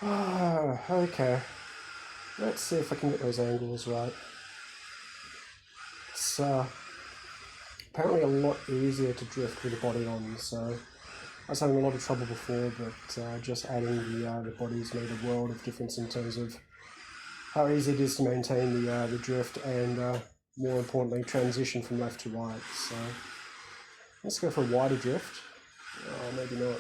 Okay. Let's see if I can get those angles right. It's apparently a lot easier to drift with the body on, so I was having a lot of trouble before, but just adding the body's made a world of difference in terms of how easy it is to maintain the drift and, more importantly, transition from left to right. So let's go for a wider drift. Maybe not.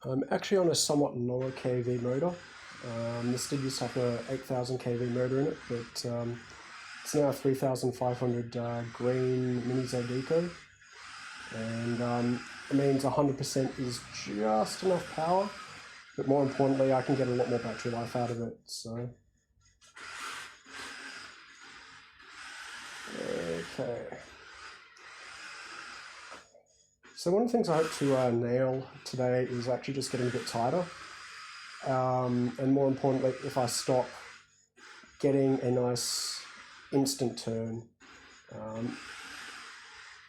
I'm actually on a somewhat lower kV motor. This did used to have a 8000 kV motor in it, but it's now 3500 green Mini Z Eco, and it means 100% is just enough power, but more importantly, I can get a lot more battery life out of it. So, okay. So one of the things I hope to nail today is actually just getting a bit tighter. And more importantly, if I stop, getting a nice instant turn.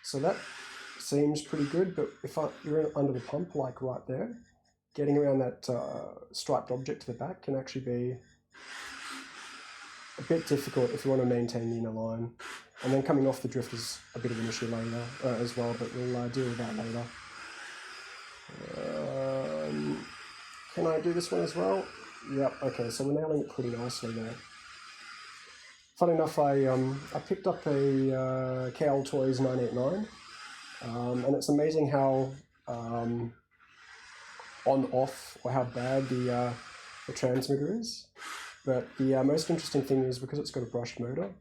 So that seems pretty good, but if you're under the pump, like right there, getting around that striped object to the back can actually be a bit difficult if you want to maintain the inner line. And then coming off the drift is a bit of an issue later as well, but we'll deal with that later. Can I do this one as well? Yep, okay, so we're nailing it pretty nicely there. Funny enough, I picked up a KL Toys 989, and it's amazing how on-off or how bad the transmitter is. But the most interesting thing is because it's got a brushed motor,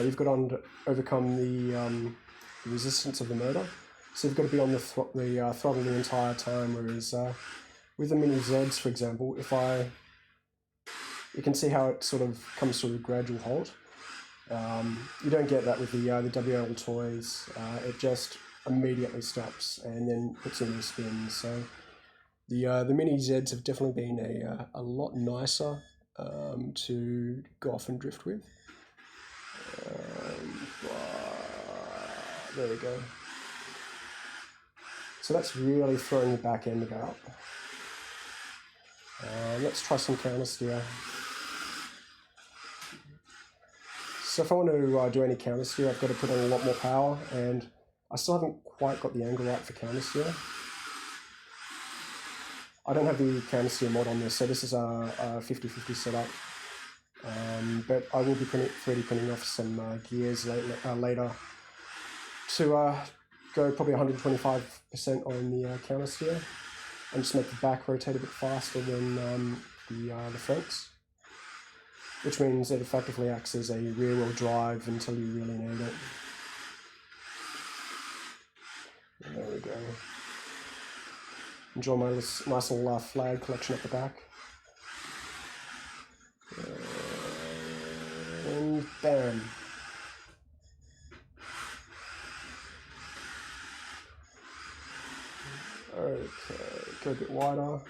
you've got to overcome the resistance of the motor. So you've got to be on the throttle the entire time, whereas with the Mini Zs, for example, you can see how it sort of comes to a gradual halt. You don't get that with the WL Toys. It just immediately stops and then puts in a spin. So the Mini Zs have definitely been a lot nicer to go off and drift with. There we go. So that's really throwing the back end about. Let's try some counter steer. So if I want to do any counter steer, I've got to put on a lot more power, and I still haven't quite got the angle right for counter steer. I don't have the counter steer mod on this, so this is a 50-50 setup. But I will be 3D printing off some gears later to go probably 125% on the counter steer and just make the back rotate a bit faster than the fronts, which means it effectively acts as a rear-wheel drive until you really need it. And there we go. Enjoy my nice little flag collection at the back. And bam. Okay, go a bit wider.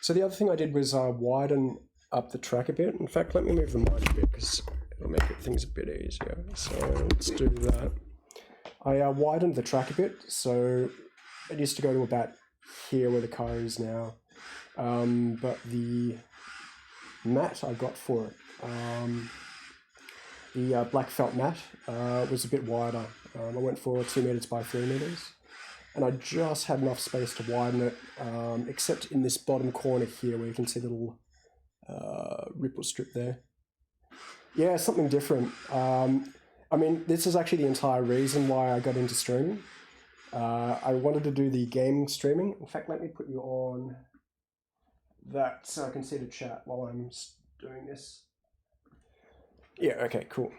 So the other thing I did was widen up the track a bit. In fact, let me move the mic a bit because it'll make things a bit easier. So let's do that. I widened the track a bit, so it used to go to about here where the car is now. But the mat I got for it, the black felt mat, was a bit wider. I went for 2 meters by 3 meters. And I just had enough space to widen it, except in this bottom corner here where you can see the little ripple strip there. Yeah, something different. I mean, this is actually the entire reason why I got into streaming. I wanted to do the gaming streaming. In fact, let me put you on that so I can see the chat while I'm doing this. Yeah, okay, cool.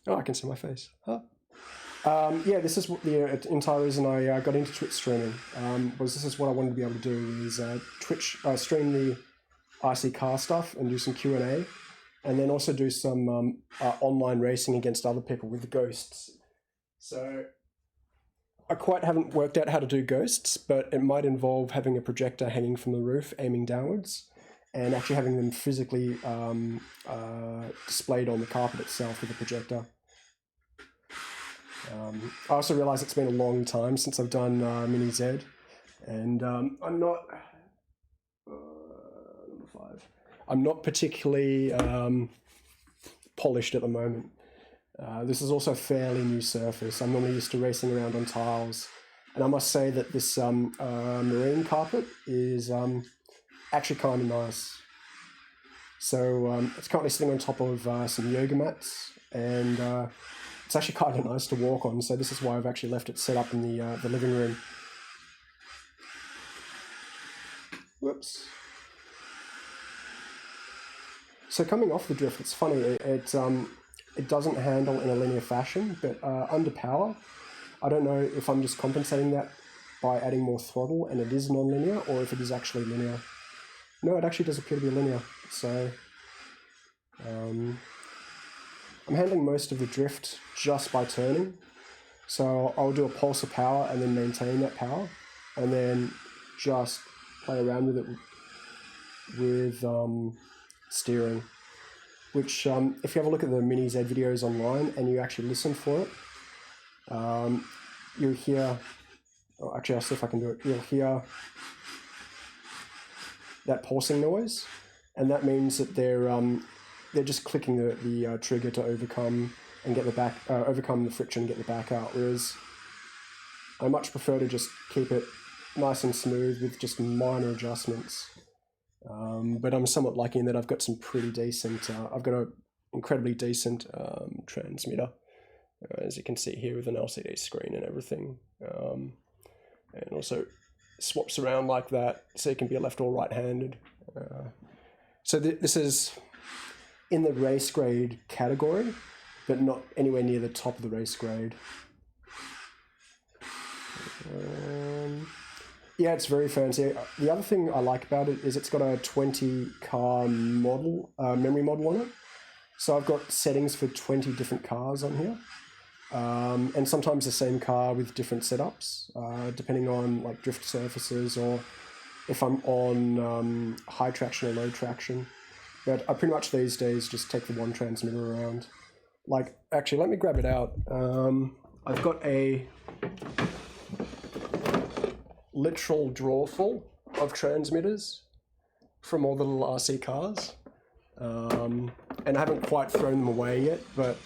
Oh, I can see my face. Huh? Yeah, this is the entire reason I got into Twitch streaming. Was this is what I wanted to be able to do is stream the RC car stuff and do some Q&A, and then also do some online racing against other people with the ghosts. So I quite haven't worked out how to do ghosts, but it might involve having a projector hanging from the roof, aiming downwards, and actually having them physically displayed on the carpet itself with a projector. I also realise it's been a long time since I've done Mini Z, and I'm not number 5. I'm not particularly polished at the moment. This is also a fairly new surface. I'm normally used to racing around on tiles, and I must say that this marine carpet is actually kind of nice. So it's currently sitting on top of some yoga mats, and it's actually kind of nice to walk on. So this is why I've actually left it set up in the living room. Whoops. So coming off the drift, it's funny. It doesn't handle in a linear fashion, but under power, I don't know if I'm just compensating that by adding more throttle and it is non-linear, or if it is actually linear. No, it actually does appear to be linear. So I'm handling most of the drift just by turning. So I'll do a pulse of power and then maintain that power, and then just play around with it with steering. Which, if you have a look at the Mini Z videos online and you actually listen for it, you'll hear. Oh, actually, I'll see if I can do it. You'll hear that pulsing noise, and that means that they're just clicking the trigger to overcome and get the back overcome the friction and get the back out. Whereas I much prefer to just keep it nice and smooth with just minor adjustments. But I'm somewhat lucky in that I've got some pretty decent. I've got an incredibly decent transmitter, as you can see here, with an LCD screen and everything, and also swaps around like that, so it can be left or right-handed. So this is in the race grade category, but not anywhere near the top of the race grade. Yeah, it's very fancy. The other thing I like about it is it's got a 20 car model, memory model on it. So I've got settings for 20 different cars on here. And sometimes the same car with different setups, depending on like drift surfaces or if I'm on high traction or low traction. But I pretty much these days just take the one transmitter around. Like, actually, let me grab it out. I've got a literal drawer full of transmitters from all the little RC cars, and I haven't quite thrown them away yet, but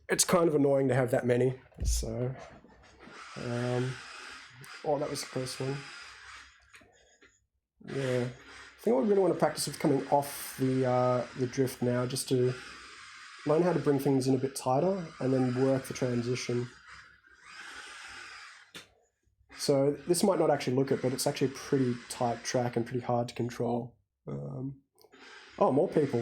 it's kind of annoying to have that many. So oh, that was the first one. Yeah, I think I really want to practice with coming off the drift now, just to learn how to bring things in a bit tighter and then work the transition. So this might not actually look it, but it's actually a pretty tight track and pretty hard to control. Oh, more people.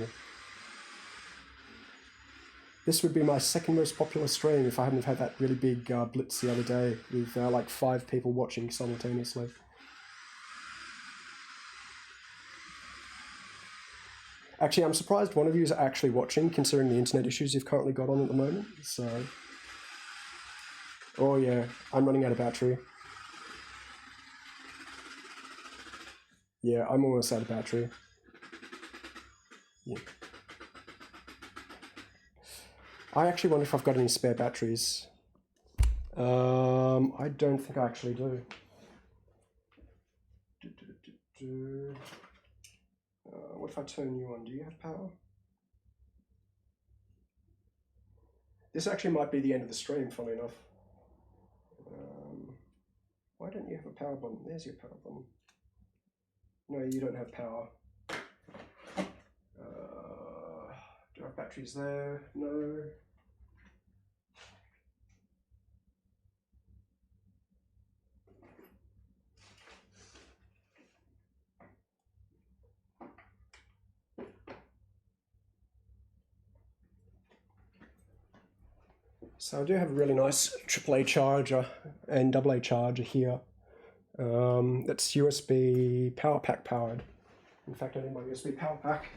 This would be my second most popular stream if I hadn't had that really big blitz the other day with like 5 people watching simultaneously. Actually, I'm surprised one of you is actually watching, considering the internet issues you've currently got on at the moment. So, oh yeah, I'm running out of battery. Yeah, I'm almost out of battery. Yeah. I actually wonder if I've got any spare batteries. I don't think I actually do. What if I turn you on? Do you have power? This actually might be the end of the stream, funnily enough. Why don't you have a power button? There's your power button. No, you don't have power. Do I have batteries there? No. So I do have a really nice AAA charger and AA charger here. That's USB power pack powered. In fact, I need my USB power pack.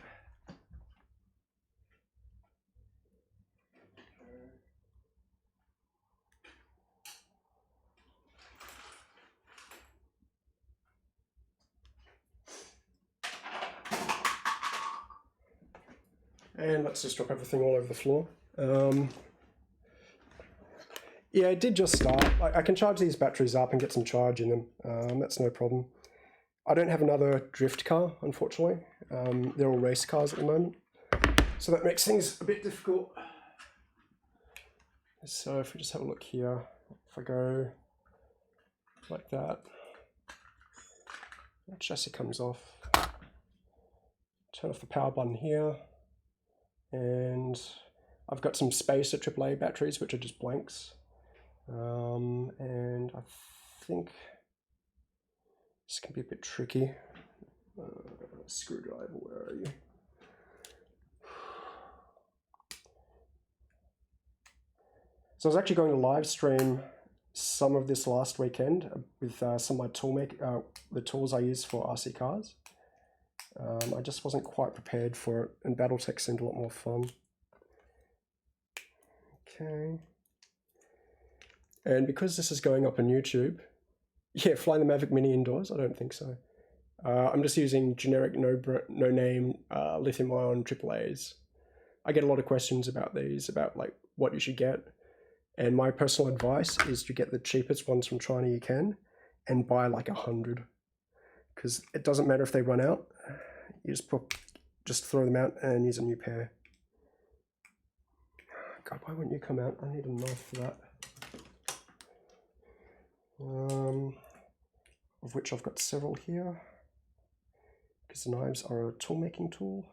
And let's just drop everything all over the floor. Yeah, it did just start. I can charge these batteries up and get some charge in them. That's no problem. I don't have another drift car, unfortunately. They're all race cars at the moment. So that makes things a bit difficult. So if we just have a look here, if I go like that, the chassis comes off. Turn off the power button here. And I've got some spacer AAA batteries, which are just blanks. And I think this can be a bit tricky. Screwdriver, where are you? So I was actually going to live stream some of this last weekend with some of my the tools I use for RC cars. I just wasn't quite prepared for it, and Battletech seemed a lot more fun. Okay. And because this is going up on YouTube, yeah, flying the Mavic Mini indoors? I don't think so. I'm just using generic no-name lithium-ion AAAs. I get a lot of questions about these, about like what you should get. And my personal advice is to get the cheapest ones from China you can and buy like 100. Because it doesn't matter if they run out. You just throw them out and use a new pair. God, why wouldn't you come out? I need a knife for that. Of which I've got several here. Because the knives are a tool making tool.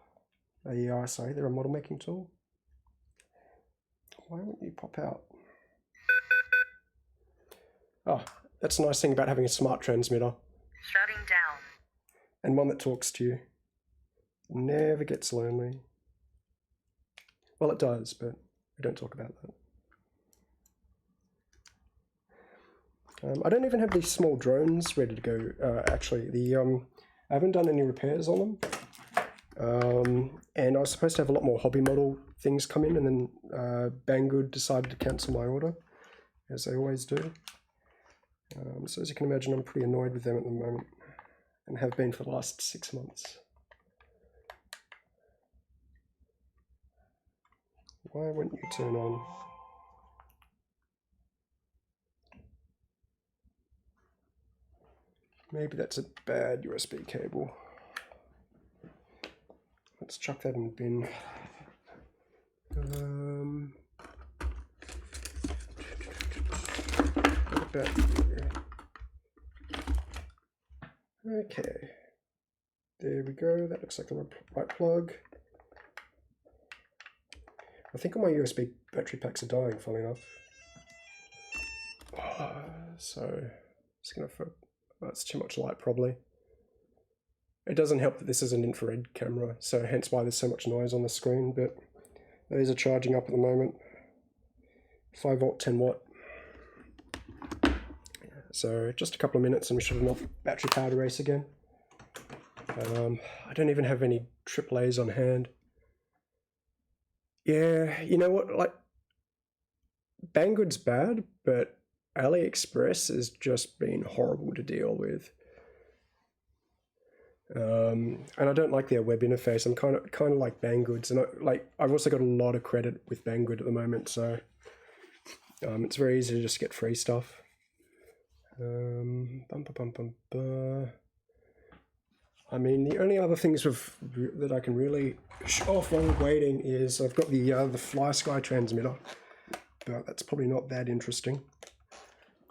Sorry, they're a model making tool. Why wouldn't you pop out? Oh, that's a nice thing about having a smart transmitter. Shutting down. And one that talks to you. Never gets lonely. Well, it does, but we don't talk about that. I don't even have these small drones ready to go, actually. I haven't done any repairs on them. And I was supposed to have a lot more hobby model things come in, and then Banggood decided to cancel my order, as they always do. So as you can imagine, I'm pretty annoyed with them at the moment, and have been for the last 6 months. Why wouldn't you turn on? Maybe that's a bad USB cable. Let's chuck that in the bin. What about here? Okay. There we go. That looks like the right plug. I think all my USB battery packs are dying, funnily enough. So, it's going to... That's too much light, probably. It doesn't help that this is an infrared camera, so hence why there's so much noise on the screen, but those are charging up at the moment. 5 volt, 10 watt. So just a couple of minutes and we should have enough battery power to race again. I don't even have any AAAs on hand. Yeah, you know what, like, Banggood's bad, but AliExpress has just been horrible to deal with. And I don't like their web interface. I'm kind of like Banggood's, and I've also got a lot of credit with Banggood at the moment, so it's very easy to just get free stuff. I mean, the only other things that I can really show off while we're waiting is I've got the Fly Sky transmitter, but that's probably not that interesting.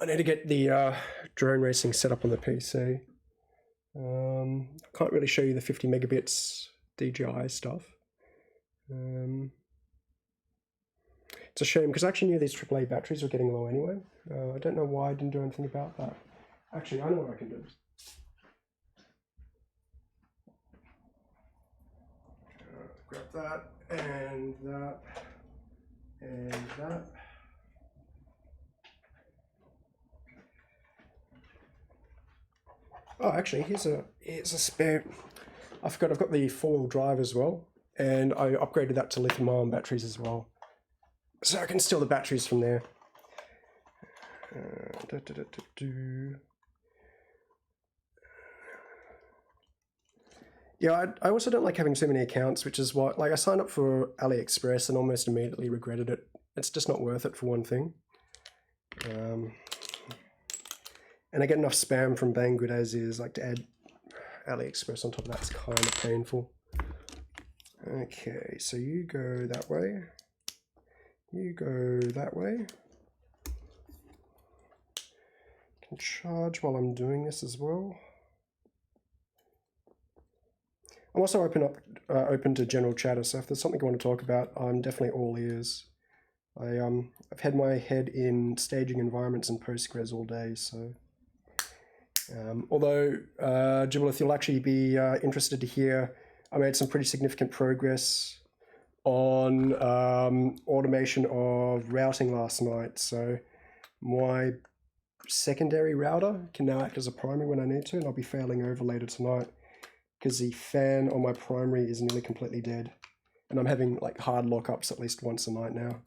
I need to get the drone racing set up on the PC. I can't really show you the 50 megabits DJI stuff. It's a shame because I actually knew these AAA batteries were getting low anyway. I don't know why I didn't do anything about that. Actually, I know what I can do. Grab that, and that, and that. Oh, actually, here's a spare. I forgot I've got the 4-wheel drive as well, and I upgraded that to lithium-ion batteries as well, so I can steal the batteries from there. Yeah, I also don't like having so many accounts, which is why, like, I signed up for AliExpress and almost immediately regretted it. It's just not worth it for one thing. And I get enough spam from Banggood as is, like to add AliExpress on top of that's kind of painful. Okay, so you go that way. You go that way. Can charge while I'm doing this as well. I'm also open to general chatter, so if there's something you want to talk about, I'm definitely all ears. I've had my head in staging environments and Postgres all day, so. Although, Gibbelith, you'll actually be interested to hear, I made some pretty significant progress on automation of routing last night. So my secondary router can now act as a primary when I need to, and I'll be failing over later tonight because the fan on my primary is nearly completely dead. And I'm having like hard lockups at least once a night now.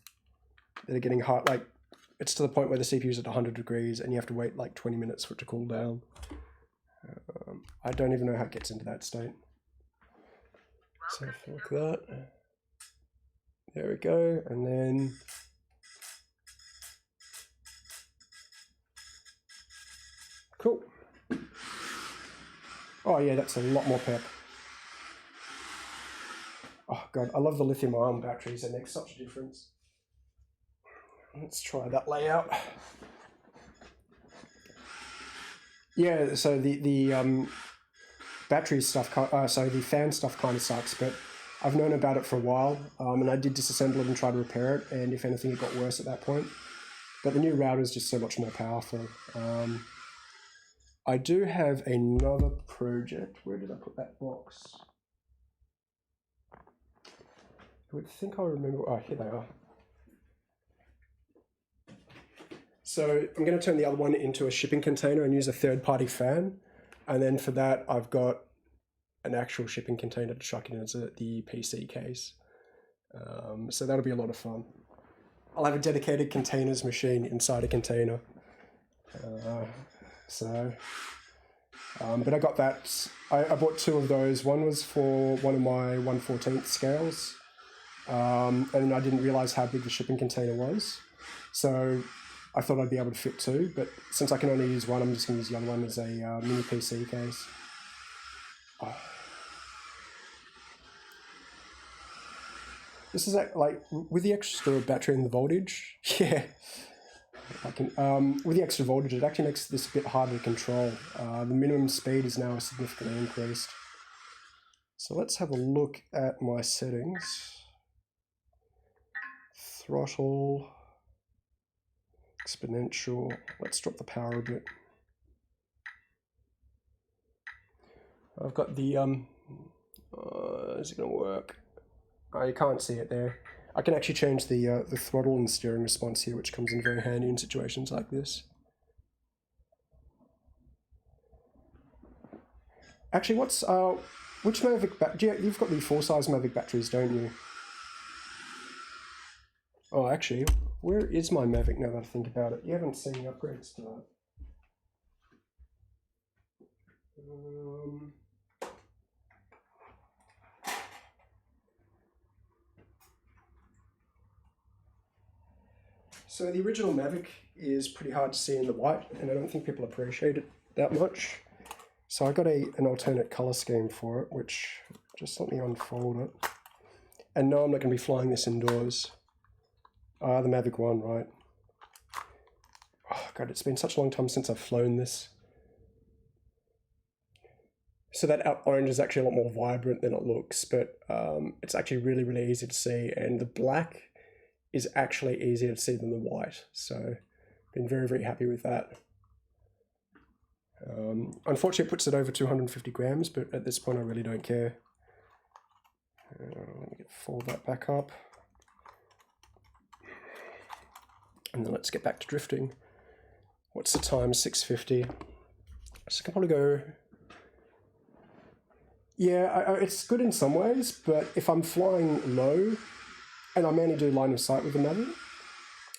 They're getting hot, like it's to the point where the CPU is at 100 degrees and you have to wait like 20 minutes for it to cool down. I don't even know how it gets into that state. So like that. There we go, and then cool. Oh yeah, that's a lot more pep. Oh god, I love the lithium-ion batteries. They make such a difference. Let's try that layout. Yeah, so the battery stuff, the fan stuff kind of sucks, but I've known about it for a while, and I did disassemble it and try to repair it, and if anything, it got worse at that point. But the new router is just so much more powerful. I do have another project. Where did I put that box? I would think I remember. Oh, here they are. So I'm going to turn the other one into a shipping container and use a third-party fan. And then for that, I've got an actual shipping container to chuck in as the PC case. So that'll be a lot of fun. I'll have a dedicated containers machine inside a container. But I got that. I bought two of those. One was for one of my 1/14th scales. And I didn't realize how big the shipping container was. So I thought I'd be able to fit two, but since I can only use one, I'm just going to use the other one as a mini PC case. Oh. This is like, with the extra battery and the voltage, yeah. With the extra voltage, it actually makes this a bit harder to control. The minimum speed is now significantly increased. So let's have a look at my settings. Throttle, exponential. Let's drop the power a bit. I've got the, is it going to work? Oh, you can't see it there. I can actually change the throttle and steering response here, which comes in very handy in situations like this. Actually, which Mavic battery? You've got the full-size Mavic batteries, don't you? Oh, actually, where is my Mavic now that I think about it? You haven't seen the upgrades to that. So the original Mavic is pretty hard to see in the white, and I don't think people appreciate it that much. So I got an alternate color scheme for it, which, just let me unfold it. And no, I'm not going to be flying this indoors. The Mavic 1, right. Oh god, it's been such a long time since I've flown this. So that orange is actually a lot more vibrant than it looks, but it's actually really, really easy to see, and the black is actually easier to see than the white, so been very, very happy with that. Unfortunately, it puts it over 250 grams, but at this point I really don't care. Let me fold that back up. And then let's get back to drifting. What's the time? 6:50. So I can probably go... Yeah, it's good in some ways, but if I'm flying low, and I mainly do line of sight with the Mavic,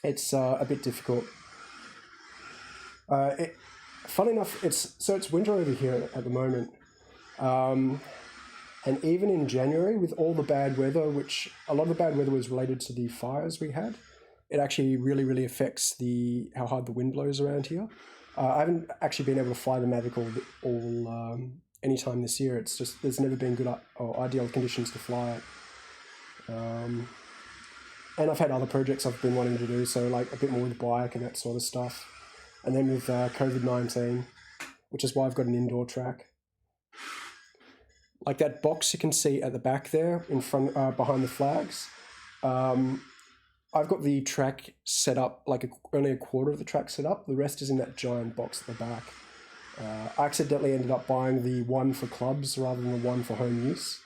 it's a bit difficult. Funny enough, it's winter over here at the moment. And even in January, with all the bad weather, which a lot of the bad weather was related to the fires we had, it actually really affects how hard the wind blows around here. I haven't actually been able to fly the Mavic any time this year. It's just there's never been good or ideal conditions to fly it. And I've had other projects I've been wanting to do, so like a bit more with bike and that sort of stuff. And then with COVID-19, which is why I've got an indoor track. Like that box you can see at the back there in front, behind the flags. I've got the track set up, like only a quarter of the track set up. The rest is in that giant box at the back. I accidentally ended up buying the one for clubs rather than the one for home use,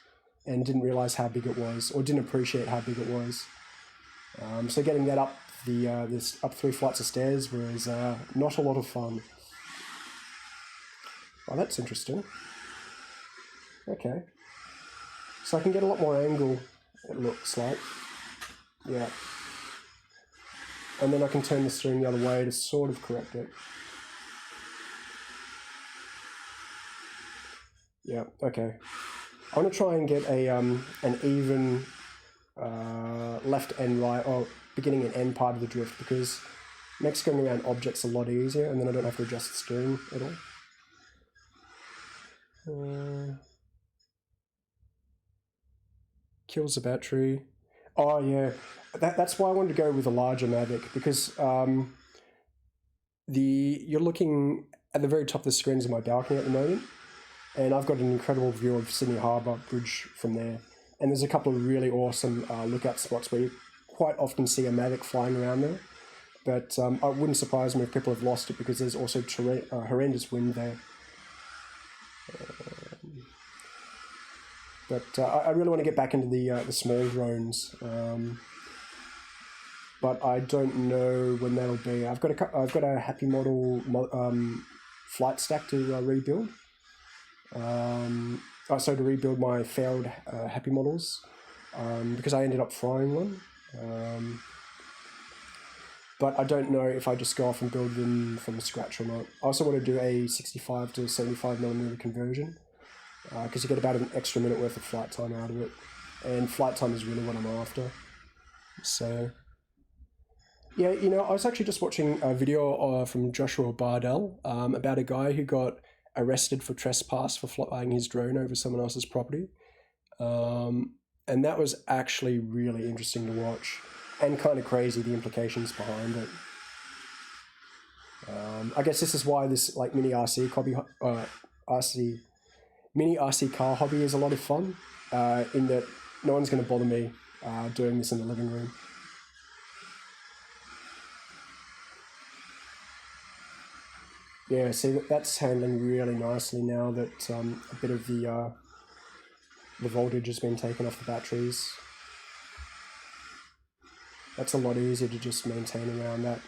and didn't realize how big it was, or didn't appreciate how big it was. So getting that up up 3 flights of stairs was not a lot of fun. Oh, that's interesting. Okay. So I can get a lot more angle, it looks like. Yeah. And then I can turn the steering the other way to sort of correct it. Yeah, okay. I want to try and get an even left and right, or beginning and end part of the drift, because it makes going around objects a lot easier, and then I don't have to adjust the steering at all. Kills the battery. Oh yeah, that's why I wanted to go with a larger Mavic, because you're looking at the very top of the screens of my balcony at the moment, and I've got an incredible view of Sydney Harbour Bridge from there. And there's a couple of really awesome lookout spots where you quite often see a Mavic flying around there. But it wouldn't surprise me if people have lost it, because there's also horrendous wind there. But I really want to get back into the small drones, but I don't know when that'll be. I've got a Happy Model flight stack to rebuild. So to rebuild my failed Happy Models, because I ended up frying one. But I don't know if I just go off and build them from scratch or not. I also want to do a 65 to 75mm conversion, because you get about an extra minute worth of flight time out of it, and flight time is really what I'm after. So yeah, I was actually just watching a video from Joshua Bardell about a guy who got arrested for trespass for flying his drone over someone else's property, and that was actually really interesting to watch, and kind of crazy, the implications behind it. I guess this is why this like mini RC car hobby is a lot of fun, in that no one's going to bother me doing this in the living room. Yeah, see, that's handling really nicely now that a bit of the voltage has been taken off the batteries. That's a lot easier to just maintain around that.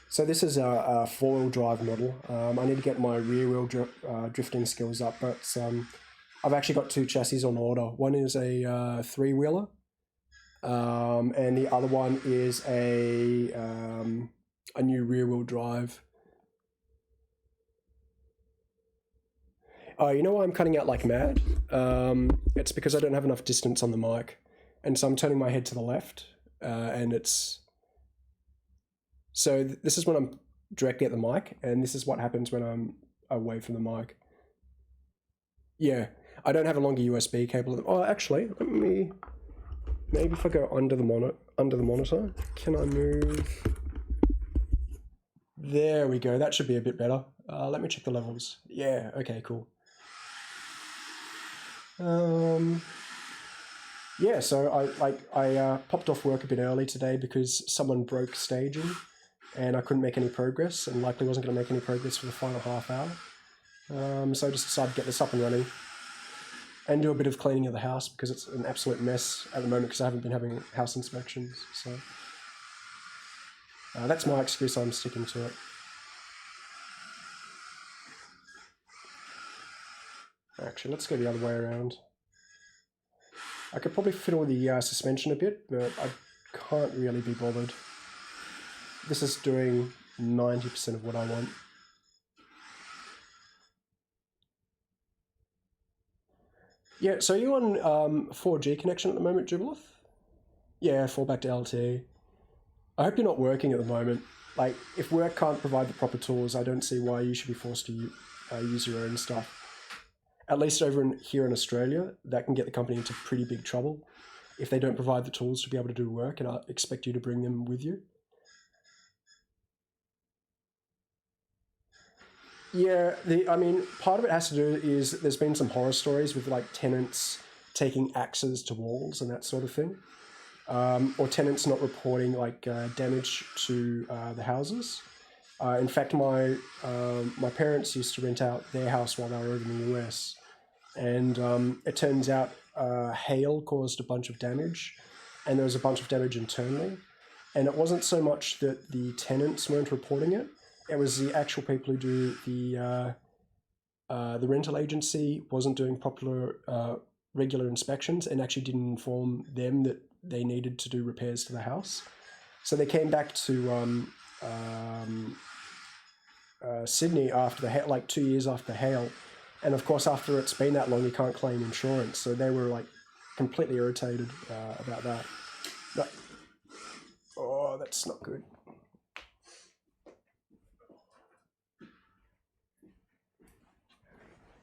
So this is a 4-wheel drive model. I need to get my rear-wheel drifting skills up, but I've actually got 2 chassis on order. One is a 3-wheeler, and the other one is a new rear-wheel drive. Oh, you know why I'm cutting out like mad? It's because I don't have enough distance on the mic, and so I'm turning my head to the left, and it's... So this is when I'm directly at the mic, and this is what happens when I'm away from the mic. Yeah, I don't have a longer USB cable. Oh, actually, maybe if I go under the monitor, can I move? There we go. That should be a bit better. Let me check the levels. Yeah. Okay. Cool. Yeah. So I popped off work a bit early today because someone broke staging, and I couldn't make any progress, and likely wasn't going to make any progress for the final half hour. So I just decided to get this up and running, and do a bit of cleaning of the house, because it's an absolute mess at the moment because I haven't been having house inspections. So that's my excuse. I'm sticking to it. Actually, let's go the other way around. I could probably fiddle the suspension a bit, but I can't really be bothered. This is doing 90% of what I want. Yeah, so you're on 4G connection at the moment, Jubiloth? Yeah, fall back to LTE. I hope you're not working at the moment. Like, if work can't provide the proper tools, I don't see why you should be forced to use your own stuff. At least here in Australia, that can get the company into pretty big trouble if they don't provide the tools to be able to do work and expect you to bring them with you. Yeah, I mean, part of it has to do is there's been some horror stories with like tenants taking axes to walls and that sort of thing, or tenants not reporting like damage to the houses. In fact, my parents used to rent out their house while they were over in the US, and it turns out hail caused a bunch of damage, and there was a bunch of damage internally. And it wasn't so much that the tenants weren't reporting it; it was the actual people who do the rental agency wasn't doing proper regular inspections and actually didn't inform them that they needed to do repairs to the house. So they came back to Sydney after the hail, like 2 years after the hail, and of course after it's been that long, you can't claim insurance. So they were like completely irritated about that. But, oh, that's not good.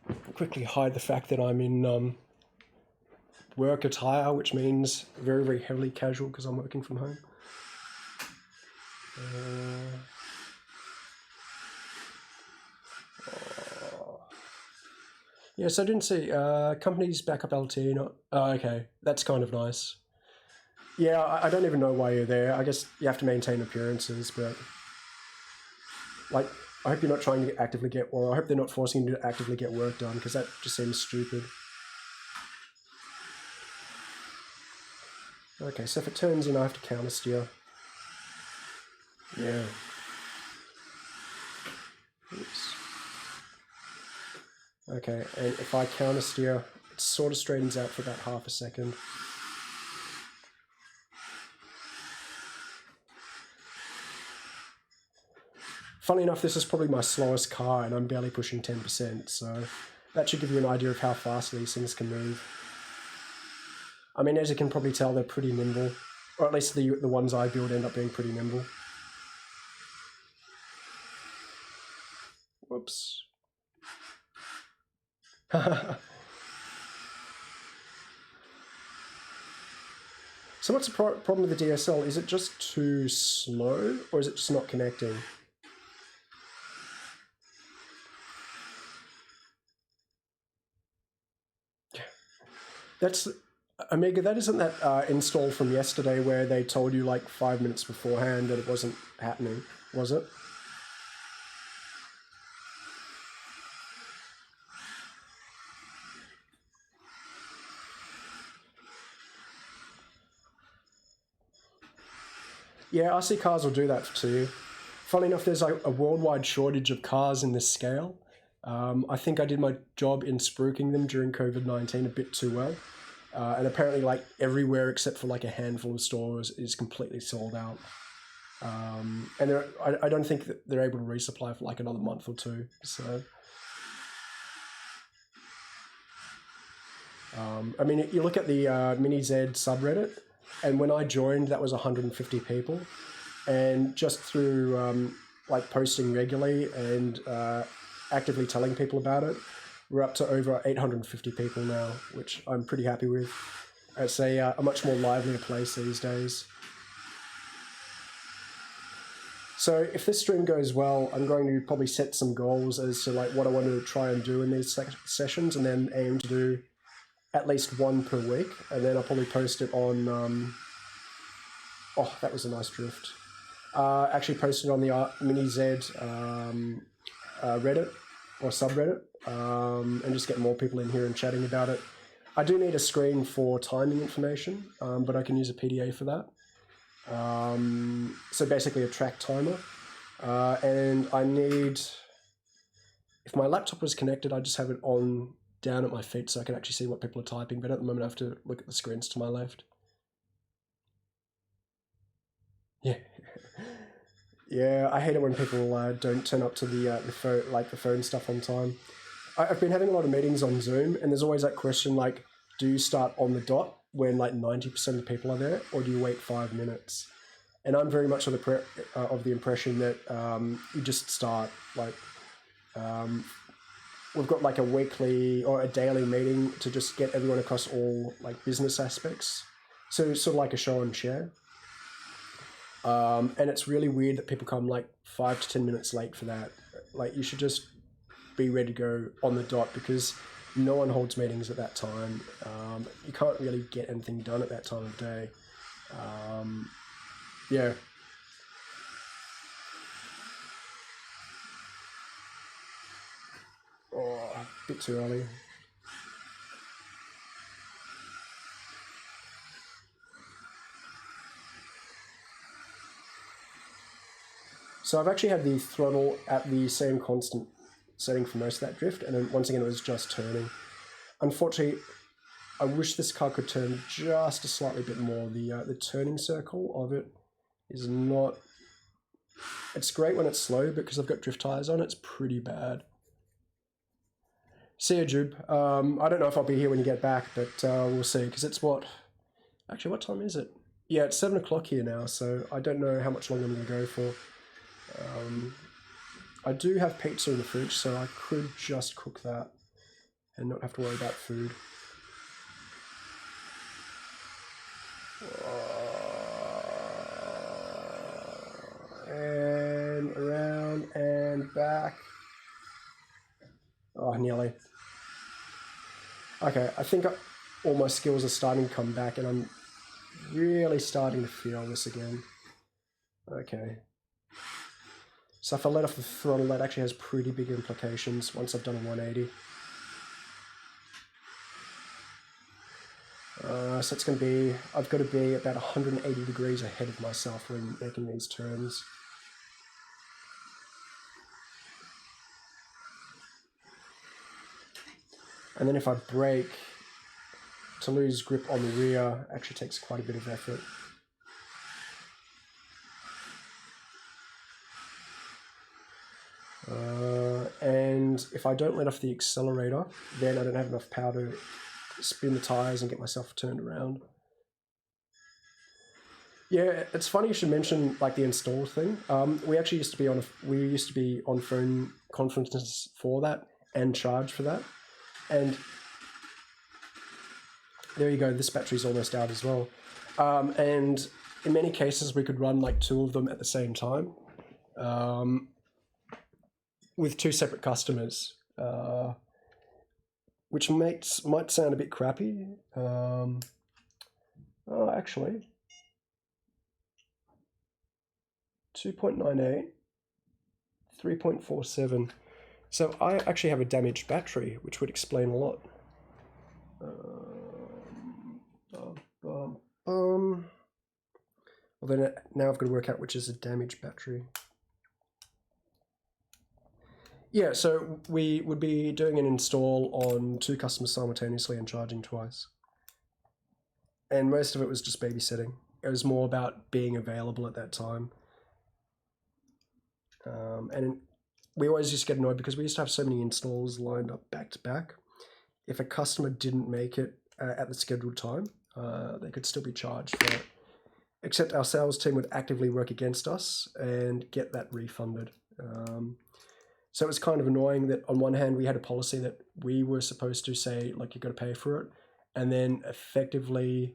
I'll quickly hide the fact that I'm in work attire, which means very, very heavily casual because I'm working from home. Yes, I didn't see companies backup LTE. Not okay. That's kind of nice. Yeah, I don't even know why you're there. I guess you have to maintain appearances, but like, I hope you're not trying to actively get. Well, I hope they're not forcing you to actively get work done because that just seems stupid. Okay, so if it turns in, I have to counter steer. Yeah. Oops. Okay, and if I counter steer, it sort of straightens out for about half a second. Funnily enough, this is probably my slowest car and I'm barely pushing 10%, so that should give you an idea of how fast these things can move. I mean, as you can probably tell, they're pretty nimble, or at least the ones I build end up being pretty nimble. Whoops. So what's the problem with the DSL? Is it just too slow, or is it just not connecting? That's Omega. That isn't that install from yesterday where they told you like 5 minutes beforehand that it wasn't happening, was it? Yeah, RC cars will do that to you. Funnily enough, there's like a worldwide shortage of cars in this scale. I think I did my job in spruiking them during COVID-19 a bit too well. And apparently like everywhere except for like a handful of stores is completely sold out. And I don't think that they're able to resupply for like another month or two. So, I mean, you look at the Mini Z subreddit, and when I joined, that was 150 people. And just through like posting regularly and actively telling people about it, we're up to over 850 people now, which I'm pretty happy with. It's a much more livelier place these days. So if this stream goes well, I'm going to probably set some goals as to like what I want to try and do in these sessions, and then aim to do at least one per week, and then I'll probably post it on. Oh, that was a nice drift. Actually posted on the Mini Z Reddit or subreddit, and just get more people in here and chatting about it. I do need a screen for timing information, but I can use a PDA for that. So basically a track timer. And I need, if my laptop was connected, I'd just have it on down at my feet so I can actually see what people are typing, but at the moment I have to look at the screens to my left. Yeah. Yeah, I hate it when people don't turn up to the phone stuff on time. I've been having a lot of meetings on Zoom, and there's always that question like, do you start on the dot when like 90% of the people are there, or do you wait 5 minutes? And I'm very much of the impression that you just start. Like we've got like a weekly or a daily meeting to just get everyone across all like business aspects. So it's sort of like a show and share. And it's really weird that people come like 5 to 10 minutes late for that. Like you should just be ready to go on the dot, because no one holds meetings at that time. You can't really get anything done at that time of day. Yeah. Oh, a bit too early. So I've actually had the throttle at the same constant setting for most of that drift, and then once again it was just turning. Unfortunately, I wish this car could turn just a slightly bit more. The turning circle of it is not... It's great when it's slow, but because I've got drift tires on, it's pretty bad. See you, Jube. I don't know if I'll be here when you get back, but we'll see, because it's what... Actually, what time is it? Yeah, it's 7 o'clock here now, so I don't know how much longer I'm going to go for. I do have pizza in the fridge, so I could just cook that and not have to worry about food. And around and back. Oh, nearly. Okay, I think all my skills are starting to come back, and I'm really starting to feel this again. Okay. So if I let off the throttle, that actually has pretty big implications once I've done a 180. So it's going to be, I've got to be about 180 degrees ahead of myself when making these turns. And then if I brake, to lose grip on the rear actually takes quite a bit of effort. And if I don't let off the accelerator, then I don't have enough power to spin the tires and get myself turned around. Yeah, it's funny you should mention like the install thing. We actually used to be on phone conferences for that and charge for that. And there you go, this battery's almost out as well. And in many cases we could run like 2 of them at the same time. With 2 separate customers, which might sound a bit crappy. Actually, 2.98, 3.47. So I actually have a damaged battery, which would explain a lot. Well, then now I've got to work out which is a damaged battery. Yeah, so we would be doing an install on 2 customers simultaneously and charging twice. And most of it was just babysitting. It was more about being available at that time. And we always used to get annoyed because we used to have so many installs lined up back to back. If a customer didn't make it at the scheduled time, they could still be charged for it. Except our sales team would actively work against us and get that refunded. So it was kind of annoying that on one hand we had a policy that we were supposed to say, like, you've got to pay for it, and then effectively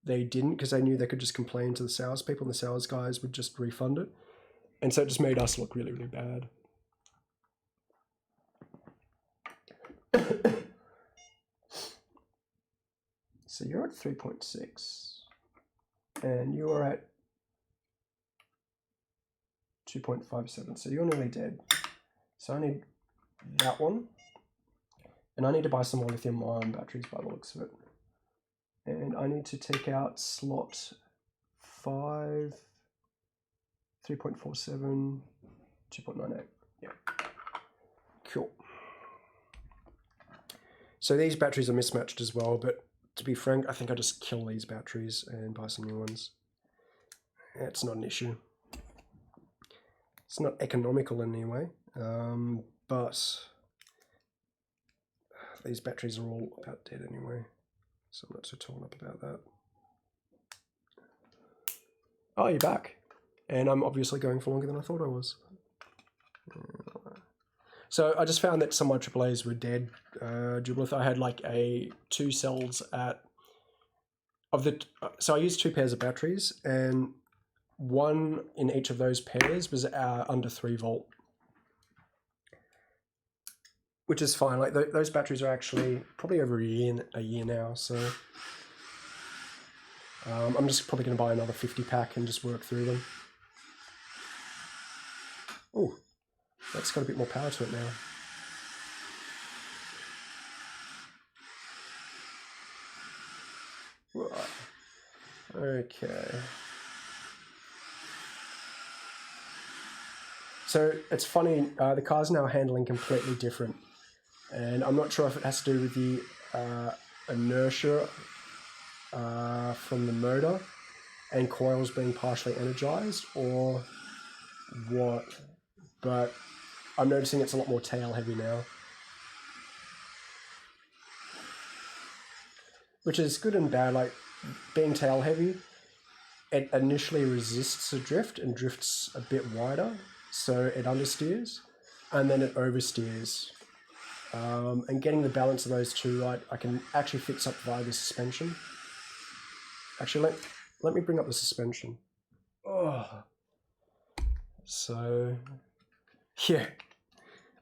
they didn't, because they knew they could just complain to the salespeople and the sales guys would just refund it. And so it just made us look really, really bad. So you're at 3.6 and you're at 2.57, so you're nearly dead. So I need that one, and I need to buy some more lithium-ion batteries by the looks of it. And I need to take out slot 5, 3.47, 2.98. Yeah, cool. So these batteries are mismatched as well, but to be frank, I think I just kill these batteries and buy some new ones. It's not an issue. It's not economical in any way, but these batteries are all about dead anyway, so I'm not too torn up about that. Oh, you're back. And I'm obviously going for longer than I thought I was. So I just found that some of my AAAs were dead. Jubilith, I had like 2 cells so I used 2 pairs of batteries, and 1 in each of those pairs was under 3 volt. Which is fine. Like those batteries are actually probably over a year now, so I'm just probably going to buy another 50 pack and just work through them. Oh, that's got a bit more power to it now. Okay. So it's funny, the car's now handling completely different, and I'm not sure if it has to do with the inertia from the motor and coils being partially energized or what, but I'm noticing it's a lot more tail heavy now, which is good and bad. Like being tail heavy, it initially resists a drift and drifts a bit wider, so it understeers, and then it oversteers. And getting the balance of those two right, I can actually fix up via the suspension. Actually, let me bring up the suspension. Oh, so yeah,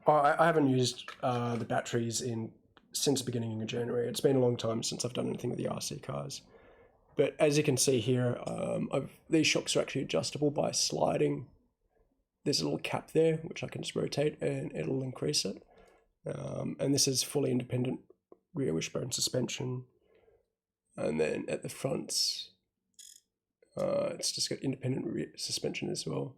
I haven't used the batteries since the beginning of January. It's been a long time since I've done anything with the RC cars. But as you can see here, these shocks are actually adjustable by sliding. There's a little cap there, which I can just rotate and it'll increase it. And this is fully independent rear wishbone suspension. And then at the fronts, it's just got independent rear suspension as well.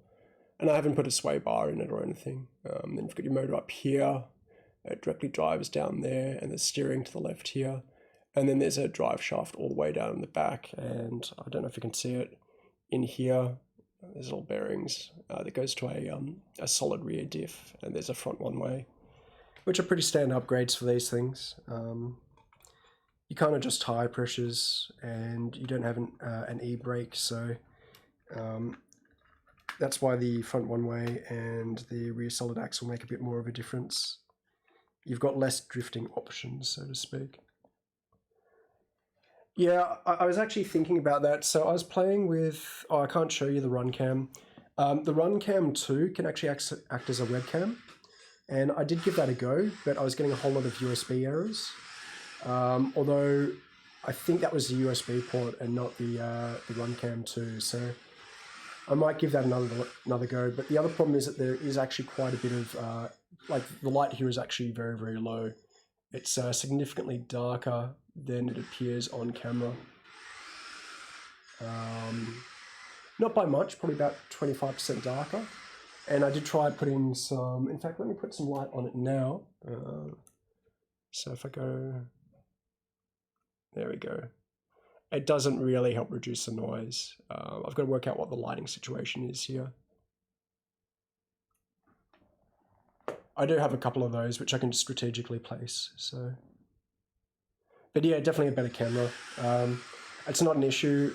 And I haven't put a sway bar in it or anything. Then you've got your motor up here. It directly drives down there, and there's steering to the left here. And then there's a drive shaft all the way down in the back, and I don't know if you can see it in here. There's little bearings that goes to a solid rear diff, and there's a front one-way, which are pretty standard upgrades for these things. You can't adjust tire pressures, and you don't have an e-brake, so that's why the front one-way and the rear solid axle make a bit more of a difference. You've got less drifting options, so to speak. Yeah, I was actually thinking about that. So I was playing with, I can't show you the RunCam. The RunCam 2 can actually act as a webcam, and I did give that a go, but I was getting a whole lot of USB errors. Although I think that was the USB port and not the RunCam 2, so I might give that another go. But the other problem is that there is actually quite a bit of, like the light here is actually very, very low. It's significantly darker than it appears on camera. Not by much, probably about 25% darker. And I did try putting some, in fact, let me put some light on it now. So if I go, there we go. It doesn't really help reduce the noise. I've got to work out what the lighting situation is here. I do have a couple of those which I can strategically place. So, but yeah, definitely a better camera. It's not an issue,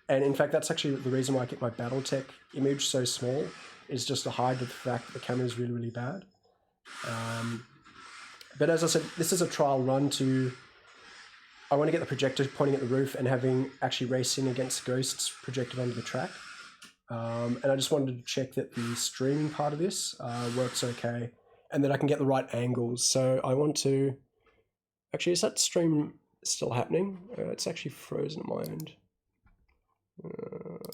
and in fact, that's actually the reason why I keep my BattleTech image so small. Is just to hide the fact that the camera is really, really bad. But as I said, this is a trial run I want to get the projector pointing at the roof and having actually racing against ghosts projected onto the track. And I just wanted to check that the streaming part of this works okay, and that I can get the right angles. So I want to, actually, is that stream still happening? It's actually frozen at my end.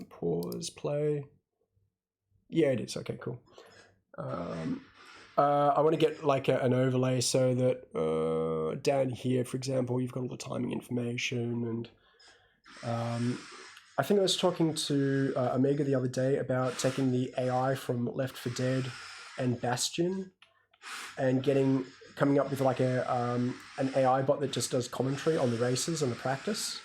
Pause, play. Yeah, it is. Okay, cool. I want to get like an overlay so that down here, for example, you've got all the timing information. And I think I was talking to Amiga the other day about taking the AI from Left 4 Dead and Bastion and coming up with like an AI bot that just does commentary on the races and the practice.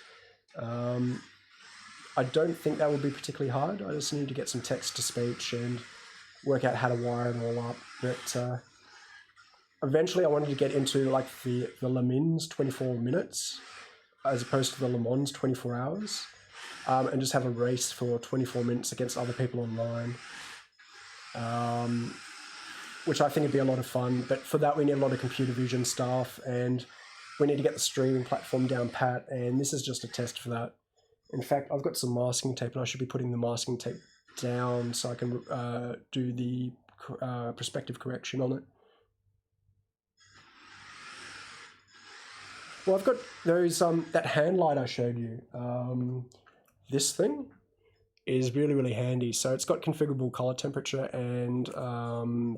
I don't think that would be particularly hard. I just need to get some text to speech and work out how to wire it all up. But eventually I wanted to get into like the Le Mans 24 minutes as opposed to the Le Mans 24 hours, and just have a race for 24 minutes against other people online, which I think would be a lot of fun. But for that, we need a lot of computer vision stuff, and we need to get the streaming platform down pat, and this is just a test for that. In fact, I've got some masking tape, and I should be putting the masking tape down so I can do the perspective correction on it. Well, I've got those, that hand light I showed you. This thing is really, really handy. So it's got configurable color temperature and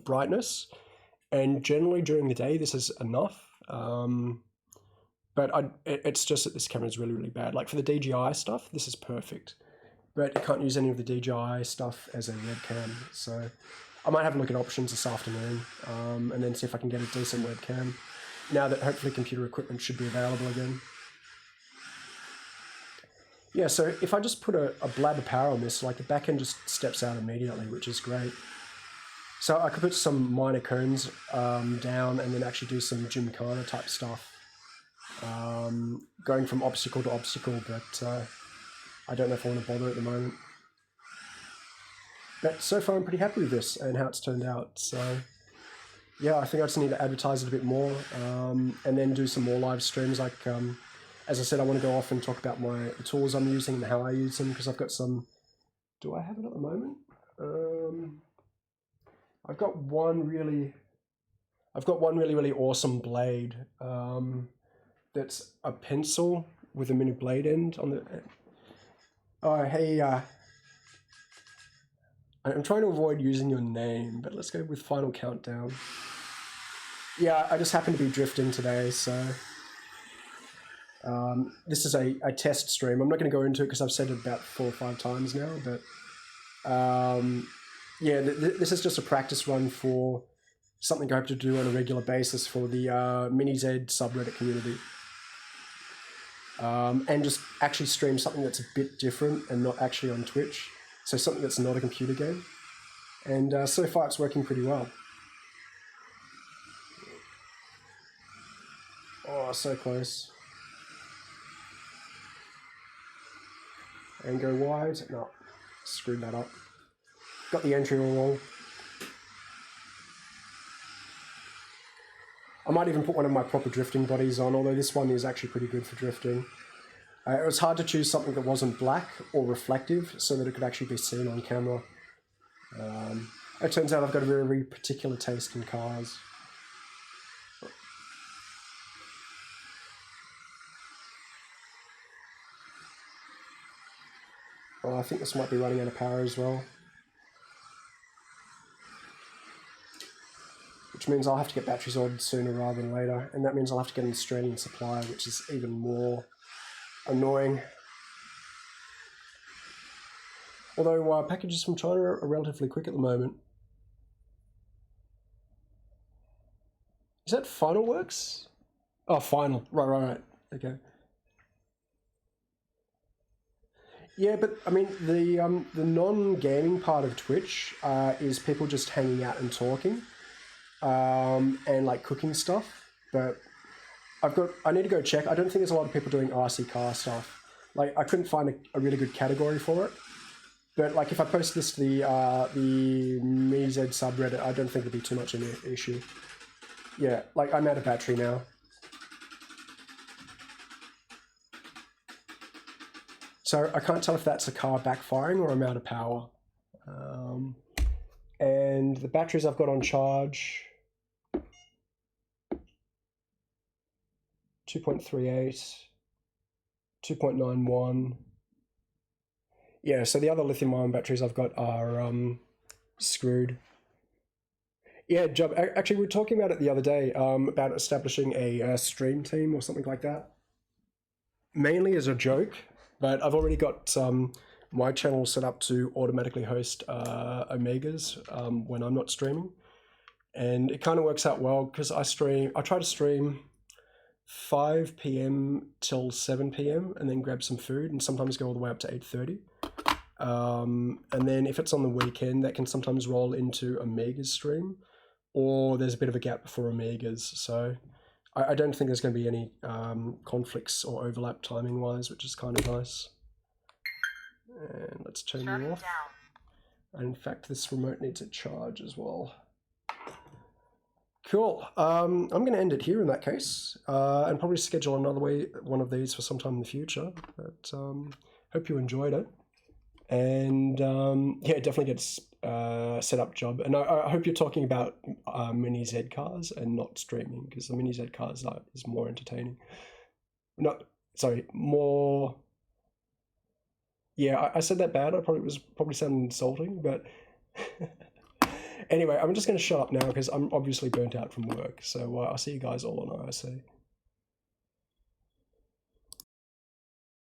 brightness. And generally during the day, this is enough. But it's just that this camera is really, really bad. Like for the DJI stuff, this is perfect. But you can't use any of the DJI stuff as a webcam. So I might have a look at options this afternoon, and then see if I can get a decent webcam, now that hopefully computer equipment should be available again. Yeah, so if I just put a blab of power on this, like the back end just steps out immediately, which is great. So I could put some minor cones down and then actually do some gymkhana type stuff, going from obstacle to obstacle, but I don't know if I want to bother at the moment. But so far I'm pretty happy with this and how it's turned out. So yeah, I think I just need to advertise it a bit more, and then do some more live streams. Like, as I said, I want to go off and talk about the tools I'm using and how I use them, because I've got some... Do I have it at the moment? I've got one really awesome blade that's a pencil with a mini blade end on the... Oh, hey, I'm trying to avoid using your name, but let's go with Final Countdown. Yeah, I just happen to be drifting today, so... this is a test stream. I'm not going to go into it because I've said it about 4 or 5 times now, but... yeah, this is just a practice run for something I hope to do on a regular basis for the Mini-Z subreddit community. And just actually stream something that's a bit different and not actually on Twitch. So something that's not a computer game. And so far it's working pretty well. Oh, so close. And go wide. No, screwed that up. Got the entry all wrong. I might even put one of my proper drifting bodies on, although this one is actually pretty good for drifting. It was hard to choose something that wasn't black or reflective so that it could actually be seen on camera. It turns out I've got a very, very particular taste in cars. Oh, I think this might be running out of power as well. Which means I'll have to get batteries ordered sooner rather than later, and that means I'll have to get an Australian supply, which is even more annoying. Although packages from China are relatively quick at the moment. Is that Finalworks? Oh, Final. Right. Okay. Yeah, but I mean, the non-gaming part of Twitch is people just hanging out and talking, and like cooking stuff. But I need to go check. I don't think there's a lot of people doing RC car stuff. Like, I couldn't find a really good category for it. But like, if I post this to the Mini-Z subreddit, I don't think it'd be too much of an issue. Yeah, like I'm out of battery now. So I can't tell if that's a car backfiring or I'm out of power. And the batteries I've got on charge, 2.38, 2.91. Yeah, so the other lithium-ion batteries I've got are screwed. Yeah, Job, actually we were talking about it the other day, about establishing a stream team or something like that. Mainly as a joke, but I've already got my channel set up to automatically host Omegas when I'm not streaming. And it kind of works out well because I try to stream 5 p.m. till 7 p.m. and then grab some food and sometimes go all the way up to 8:30. And then if it's on the weekend, that can sometimes roll into Omega's stream. or there's a bit of a gap for Omegas. So I don't think there's going to be any conflicts or overlap timing-wise, which is kind of nice. And let's turn you off. And in fact, this remote needs a charge as well. Cool. I'm going to end it here in that case, and probably schedule another one of these for sometime in the future. But hope you enjoyed it. And yeah, definitely gets set up job. And I hope you're talking about mini Z cars and not streaming, because the mini Z cars is more entertaining. No, sorry, more. Yeah, I said that bad. I probably sounded insulting, but anyway, I'm just going to shut up now because I'm obviously burnt out from work. So I'll see you guys all on IRC.